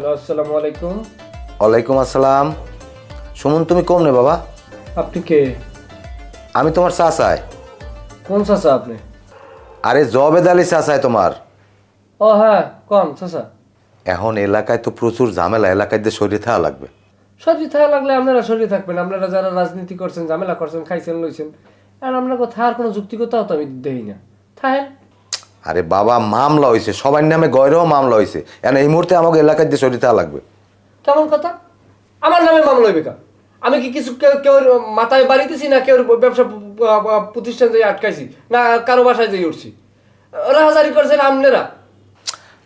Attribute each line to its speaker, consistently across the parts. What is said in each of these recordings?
Speaker 1: Hello, আসসালামু আলাইকুম।
Speaker 2: ওয়ালাইকুম আসসালাম। সুমন, তুমি কম নে বাবা।
Speaker 1: আপনি কে?
Speaker 2: আমি তোমার চাচাই।
Speaker 1: কোন চাচা আপনি?
Speaker 2: আরে জবেদ আলী চাচাই তোমার।
Speaker 1: ও হ্যাঁ, কোন চাচা?
Speaker 2: এখন এলাকায় তো প্রচুর ঝামেলা, এলাকায় দিয়ে সরিয়ে থাকা লাগবে।
Speaker 1: সরিয়ে থাকা লাগলে আপনারা সরিয়ে থাকবেন। আপনারা যারা রাজনীতি করছেন, ঝামেলা করছেন, খাইছেন লইছেন, আর আপনাকে থাকার কোনো যুক্তিকতাও তো আমি দেই না। থাকেন।
Speaker 2: আরে বাবা, মামলা হয়েছে, সবার নামে গয়রাও মামলা হয়েছে। এখন এই মুহূর্তে আমাকে এলাকায় দিয়ে সরিয়ে থাকা লাগবে।
Speaker 1: কেমন কথা? আমার নামে মামলা হইবে কা? আমি কি কিছু কেউ মাথায় বাড়িতেছি, না কেউ ব্যবসা প্রতিষ্ঠান যেয়ে আটকাইছি, না কারো বাসায় যেয়ে উঠছি? রাহাজারি করছেন আপনারা।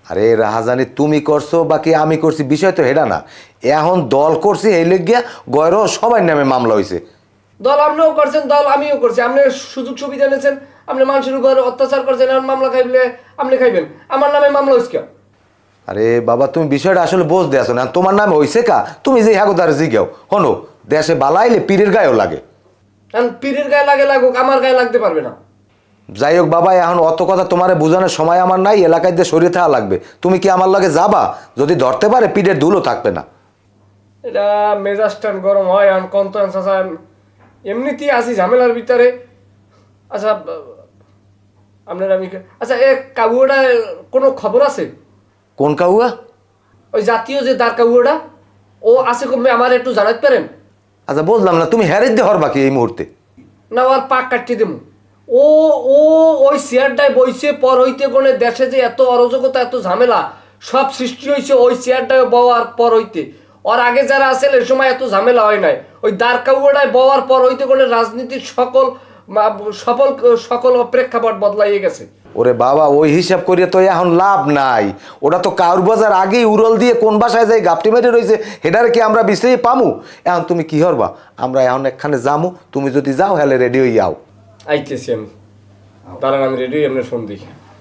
Speaker 2: আরে রাহাজানি তুমি করছো বাকি আমি করছি, বিষয় তো হেডা না। এখন দল করছি এই লেগিয়া গয়রও সবার নামে মামলা হয়েছে।
Speaker 1: দল আপনিও করছেন, দল আমিও করছি। আপনি সুযোগ সুবিধা নিয়েছেন, আপনি মানুষের উপর অত্যাচার করছেন, আর মামলা খাইলে আপনি খাইবেন। আমার নামে মামলা হয়েছে কেউ?
Speaker 2: আরে বাবা, তুমি বিষয়টা আসলে বুঝতে আসো না। তোমার নামে হয়েছে কা, তুমি যে হ্যাগোদারে জিগাও। হনো, দেশে বালাইলে পীরের গায়েও লাগে।
Speaker 1: কারণ পীরের গায়ে লাগে লাগুক, আমার গায়ে লাগতে পারবে না।
Speaker 2: যাই হোক বাবা, এখন অত কথা তোমার বোঝানোর সময় আমার নাই। এলাকায় দিয়ে সরিয়ে থাকা লাগবে। তুমি কি আমার লগে যাবা? যদি ধরতে পারে পীরের ধুলো থাকবে না।
Speaker 1: এটা মেজাজটান গরম হয়, এখন কন্ত চাচা এমনিতেই আসি ঝামেলার ভিতরে। আচ্ছা, আপনার আমি আচ্ছা, এ কাবুটা কোনো খবর আছে?
Speaker 2: কোন কাউয়া?
Speaker 1: ওই জাতীয় যে দাঁড় কাবুটা, ও আছে কমবে, আমার একটু জানাতে পারেন?
Speaker 2: আচ্ছা বুঝলাম না, তুমি হ্যারের দিয়ে হর বাকি এই মুহূর্তে?
Speaker 1: না, ওর পাক কাটিয়ে দেবো। ও ও ওই চেয়ারটায় বইছে পর হইতে কোনে দেশে যে এত অরাজকতা, এত ঝামেলা সব সৃষ্টি হয়েছে ওই চেয়ারটায় বওয়ার পর হইতে। ওর আগে যারা আছে এই সময় এত ঝামেলা হয় নাই। ওই দাঁড়কাউড়ায় বওয়ার পর হইতে কোনে রাজনীতির সকল সকল প্রেক্ষাপট বদলাইয়ে গেছে।
Speaker 2: ওরে বাবা, ওই হিসাব করিয়া তো এখন লাভ নাই। ওটা তো কাউর বাজার আগেই উড়ল দিয়ে কোন বাসায় যাই গাপটি মেরে রয়েছে, হেডারে কি আমরা বিশ্রেই পামু? এখন তুমি কি হরবা? আমরা এখন একখানে যামু, তুমি যদি যাও হলে রেডি হয়ে যাও।
Speaker 1: আইতেছি আমি, দাঁড়ান আমি রেডি, আপনার ফোন দিই।